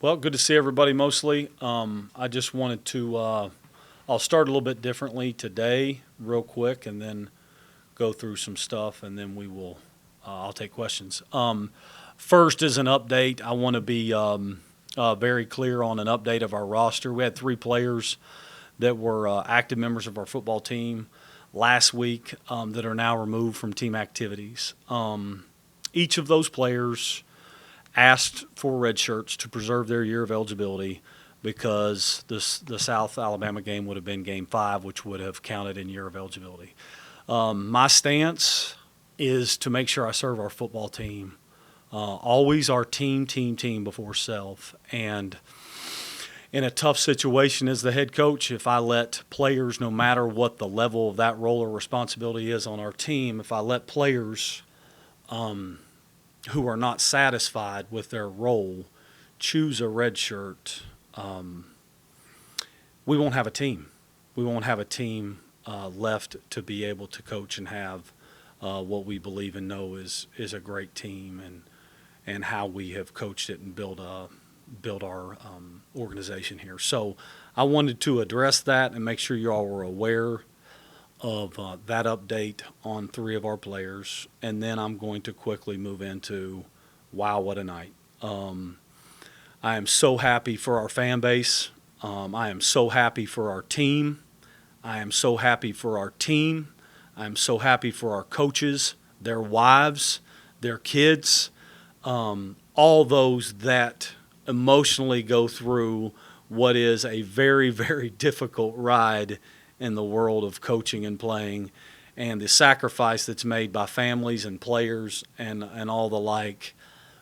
Well, good to see everybody mostly. I just wanted to, I'll start a little bit differently today, real quick, and then go through some stuff, and then I'll take questions. First is an update. I want to be very clear on an update of our roster. We had 3 players that were active members of our football team last week that are now removed from team activities. Each of those players asked for red shirts to preserve their year of eligibility because the South Alabama game would have been Game 5, which would have counted in year of eligibility. My stance is to make sure I serve our football team. Always our team before self. And in a tough situation as the head coach, if I let players, no matter what the level of that role or responsibility is on our team, if I let players who are not satisfied with their role choose a red shirt, we won't have a team. We won't have a team left to be able to coach and have what we believe and know is a great team and how we have coached it and built our organization here. So I wanted to address that and make sure you all were aware of that update on 3 of our players, and then I'm going to quickly move into wow, what a night. I am so happy for our fan base. I am so happy for our team. I am so happy for our team. I am so happy for our coaches, their wives, their kids, all those that emotionally go through what is a very, very difficult ride in the world of coaching and playing, and the sacrifice that's made by families and players and all the like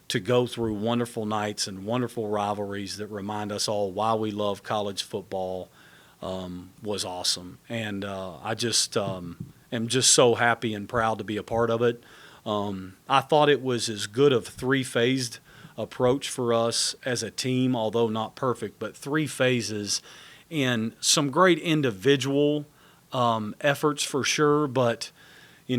to go through wonderful nights and wonderful rivalries that remind us all why we love college football was awesome. And I just am just so happy and proud to be a part of it. I thought it was as good of 3-phased approach for us as a team, although not perfect, but 3 phases in some great individual efforts for sure, but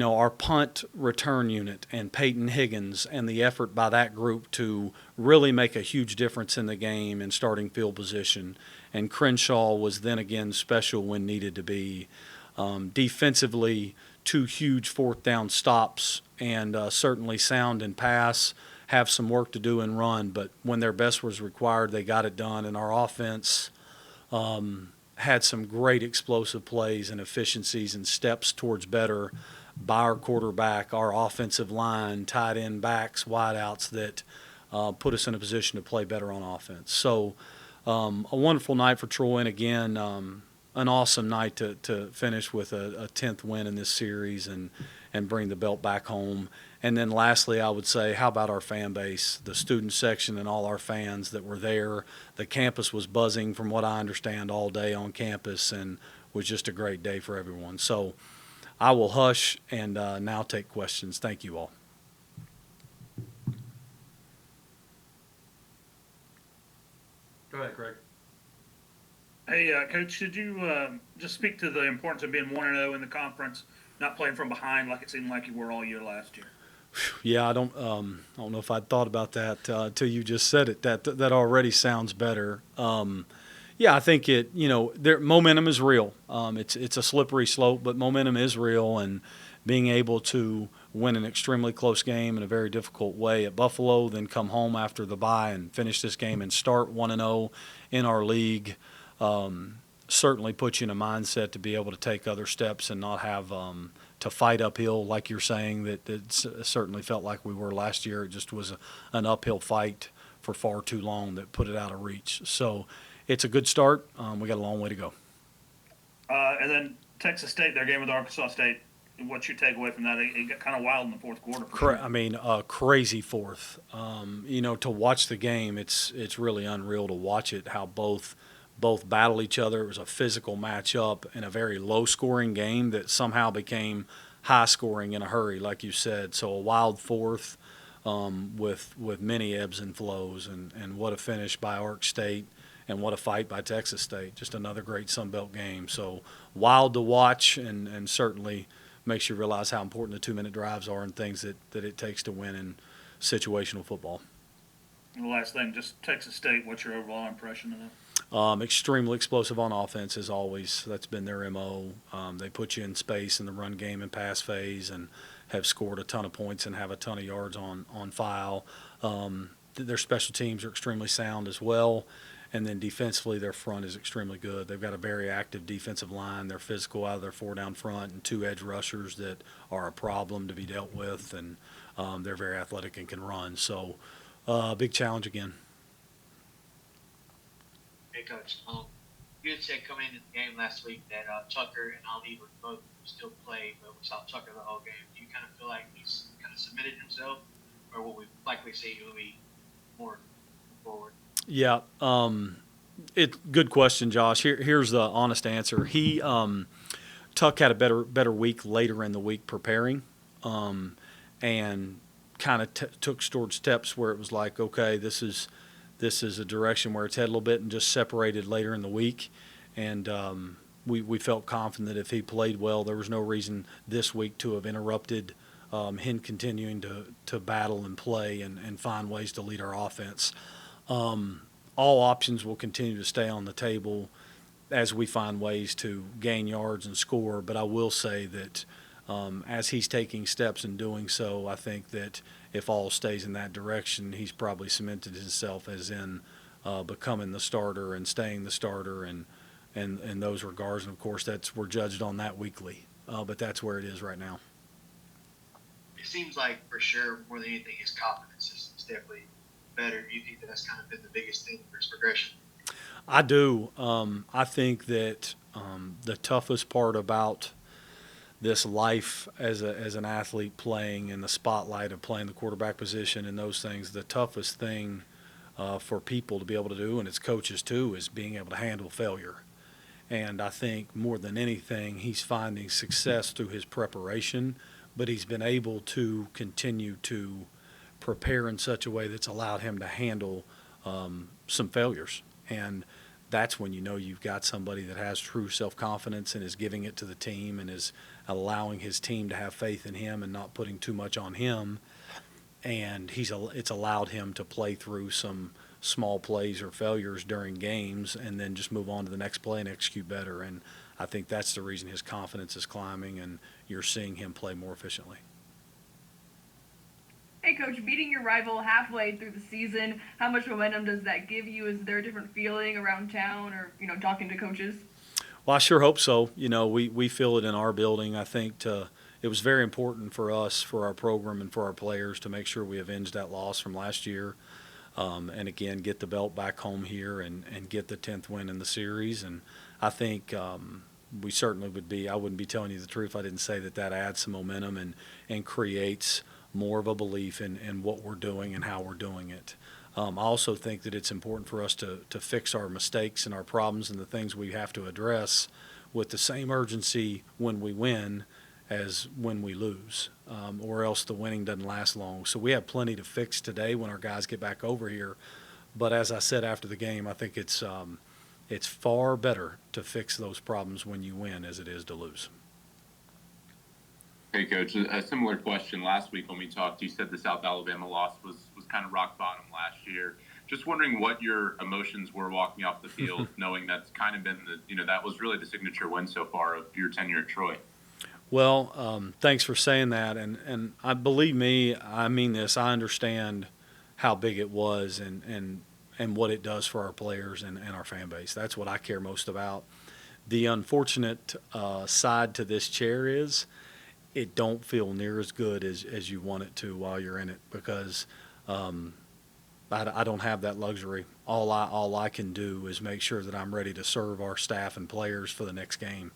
our punt return unit and Peyton Higgins and the effort by that group to really make a huge difference in the game and starting field position. And Crenshaw was then again special when needed to be. Defensively, 2 huge 4th down stops and certainly sound and pass, have some work to do and run, but when their best was required, they got it done. And our offense had some great explosive plays and efficiencies and steps towards better by our quarterback, our offensive line, tight end backs, wideouts that put us in a position to play better on offense. So a wonderful night for Troy, and again, an awesome night to finish with a 10th win in this series and bring the belt back home. And then lastly, I would say, how about our fan base, the student section and all our fans that were there. The campus was buzzing from what I understand all day on campus and was just a great day for everyone. So I will hush and now take questions. Thank you all. Go ahead, Craig. Hey, Coach, did you just speak to the importance of being 1-0 in the conference, not playing from behind like it seemed like you were all year last year? Yeah, I don't know if I'd thought about that until you just said it. That already sounds better. Yeah, I think momentum is real. It's a slippery slope, but momentum is real, and being able to win an extremely close game in a very difficult way at Buffalo, then come home after the bye and finish this game and start 1-0 in our league, certainly puts you in a mindset to be able to take other steps and not have to fight uphill, like you're saying, that it certainly felt like we were last year. It just was an uphill fight for far too long that put it out of reach. So it's a good start. We got a long way to go. And then Texas State, their game with Arkansas State, what's your takeaway from that? It got kind of wild in the 4th quarter. Sure. I mean, crazy 4th. To watch the game, it's really unreal to watch it, how both battle each other. It was a physical matchup in a very low-scoring game that somehow became high-scoring in a hurry, like you said. So a wild 4th with many ebbs and flows, and what a finish by Ark State and what a fight by Texas State. Just another great Sun Belt game. So wild to watch, and certainly makes you realize how important the 2-minute drives are and things that it takes to win in situational football. And the last thing, just Texas State, what's your overall impression of them? Extremely explosive on offense as always. That's been their MO. They put you in space in the run game and pass phase, and have scored a ton of points and have a ton of yards on file. Their special teams are extremely sound as well, and then defensively their front is extremely good. They've got a very active defensive line. They're physical out of their 4 down front, and 2 edge rushers that are a problem to be dealt with, and they're very athletic and can run. So big challenge again. Hey, Coach. You had said coming into the game last week that Tucker and Ali would both still play, but we saw Tucker the whole game. Do you kind of feel like he's kind of submitted himself, or will we likely see Louis more forward? Yeah, good question, Josh. Here's the honest answer. Tuck had a better week later in the week preparing, and kind of took towards steps where it was like, okay, this is a direction where it's headed a little bit, and just separated later in the week. And we felt confident that if he played well, there was no reason this week to have interrupted him continuing to battle and play and find ways to lead our offense. All options will continue to stay on the table as we find ways to gain yards and score. But I will say that as he's taking steps and doing so, I think that if all stays in that direction, he's probably cemented himself as in becoming the starter and staying the starter and in those regards. And, of course, we're judged on that weekly. But that's where it is right now. It seems like, for sure, more than anything, his confidence is definitely better. Do you think that that's kind of been the biggest thing for his progression? I do. I think that the toughest part about this life as an athlete playing in the spotlight of playing the quarterback position and those things, the toughest thing for people to be able to do, and it's coaches too, is being able to handle failure. And I think more than anything, he's finding success through his preparation, but he's been able to continue to prepare in such a way that's allowed him to handle some failures. And that's when you know you've got somebody that has true self-confidence and is giving it to the team and is allowing his team to have faith in him and not putting too much on him. And it's allowed him to play through some small plays or failures during games and then just move on to the next play and execute better. And I think that's the reason his confidence is climbing and you're seeing him play more efficiently. Hey, Coach, beating your rival halfway through the season, how much momentum does that give you? Is there a different feeling around town or, talking to coaches? Well, I sure hope so. We feel it in our building. I think it was very important for us, for our program and for our players to make sure we avenged that loss from last year. And, again, get the belt back home here and get the 10th win in the series. And I think we certainly would be – I wouldn't be telling you the truth if I didn't say that adds some momentum and creates more of a belief in what we're doing and how we're doing it. I also think that it's important for us to fix our mistakes and our problems and the things we have to address with the same urgency when we win as when we lose, or else the winning doesn't last long. So we have plenty to fix today when our guys get back over here. But as I said after the game, I think it's far better to fix those problems when you win as it is to lose. Hey, Coach, a similar question. Last week when we talked, you said the South Alabama loss was kind of rock bottom last year. Just wondering what your emotions were walking off the field, knowing that's kind of been that was really the signature win so far of your tenure at Troy. Well, thanks for saying that. And I believe me, I mean this, I understand how big it was and what it does for our players and our fan base. That's what I care most about. The unfortunate side to this chair is it don't feel near as good as you want it to while you're in it because I don't have that luxury. All I can do is make sure that I'm ready to serve our staff and players for the next game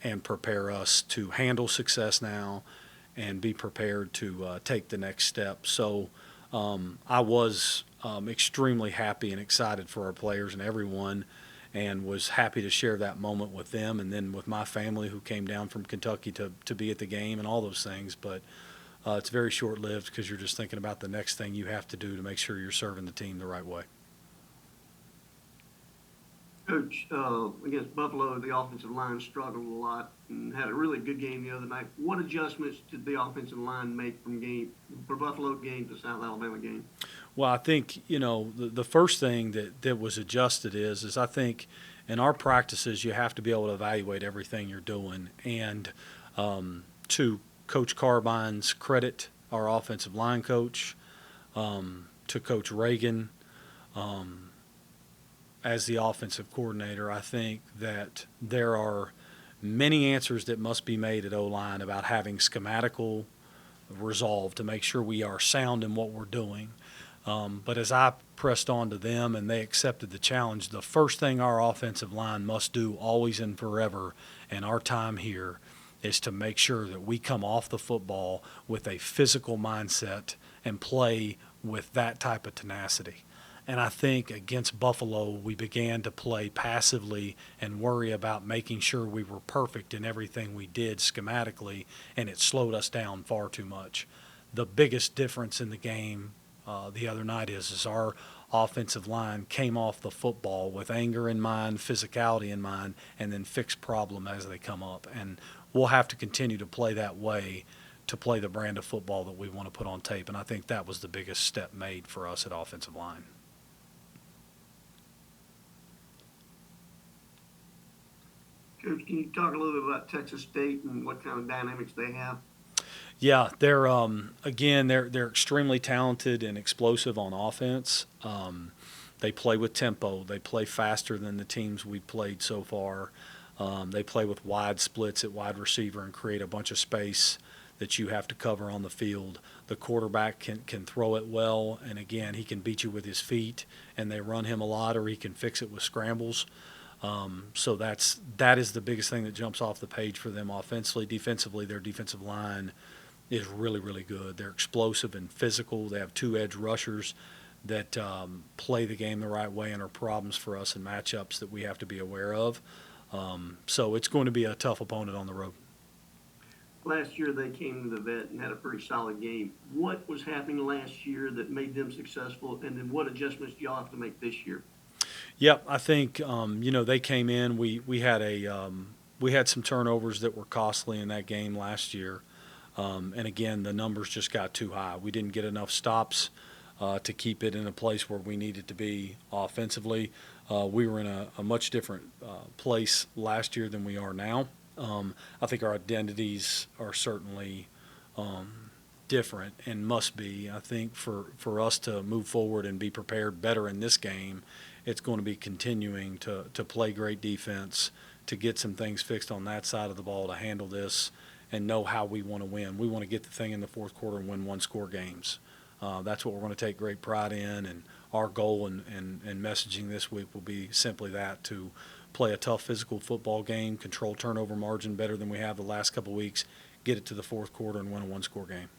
and prepare us to handle success now and be prepared to take the next step. So I was extremely happy and excited for our players and everyone and was happy to share that moment with them and then with my family who came down from Kentucky to be at the game and all those things. But it's very short-lived because you're just thinking about the next thing you have to do to make sure you're serving the team the right way. Coach, against Buffalo, the offensive line struggled a lot and had a really good game the other night. What adjustments did the offensive line make from Buffalo game to South Alabama game? Well, I think, the first thing that was adjusted is I think in our practices you have to be able to evaluate everything you're doing. And to Coach Carbine's credit, our offensive line coach, to Coach Reagan, as the offensive coordinator, I think that there are many answers that must be made at O-line about having schematical resolve to make sure we are sound in what we're doing. But as I pressed on to them and they accepted the challenge, the first thing our offensive line must do always and forever in our time here is to make sure that we come off the football with a physical mindset and play with that type of tenacity. And I think against Buffalo, we began to play passively and worry about making sure we were perfect in everything we did schematically, and it slowed us down far too much. The biggest difference in the game the other night is our offensive line came off the football with anger in mind, physicality in mind, and then fixed problem as they come up. And we'll have to continue to play that way to play the brand of football that we want to put on tape. And I think that was the biggest step made for us at offensive line. Coach, can you talk a little bit about Texas State and what kind of dynamics they have? Yeah, they're again they're extremely talented and explosive on offense. They play with tempo. They play faster than the teams we've played so far. They play with wide splits at wide receiver and create a bunch of space that you have to cover on the field. The quarterback can throw it well, and again, he can beat you with his feet, and they run him a lot, or he can fix it with scrambles. So that is the biggest thing that jumps off the page for them offensively. Defensively, their defensive line is really, really good. They're explosive and physical. They have two edge rushers that play the game the right way and are problems for us in matchups that we have to be aware of. So it's going to be a tough opponent on the road. Last year they came to the vet and had a pretty solid game. What was happening last year that made them successful, and then what adjustments do y'all have to make this year? Yep, I think they came in. We had some turnovers that were costly in that game last year, and again the numbers just got too high. We didn't get enough stops to keep it in a place where we needed to be offensively. We were in a much different place last year than we are now. I think our identities are certainly different and must be. I think for us to move forward and be prepared better in this game, it's going to be continuing to play great defense, to get some things fixed on that side of the ball, to handle this and know how we want to win. We want to get the thing in the fourth quarter and win one-score games. That's what we're going to take great pride in, and our goal and messaging this week will be simply that, to play a tough physical football game, control turnover margin better than we have the last couple of weeks, get it to the fourth quarter and win a one-score game.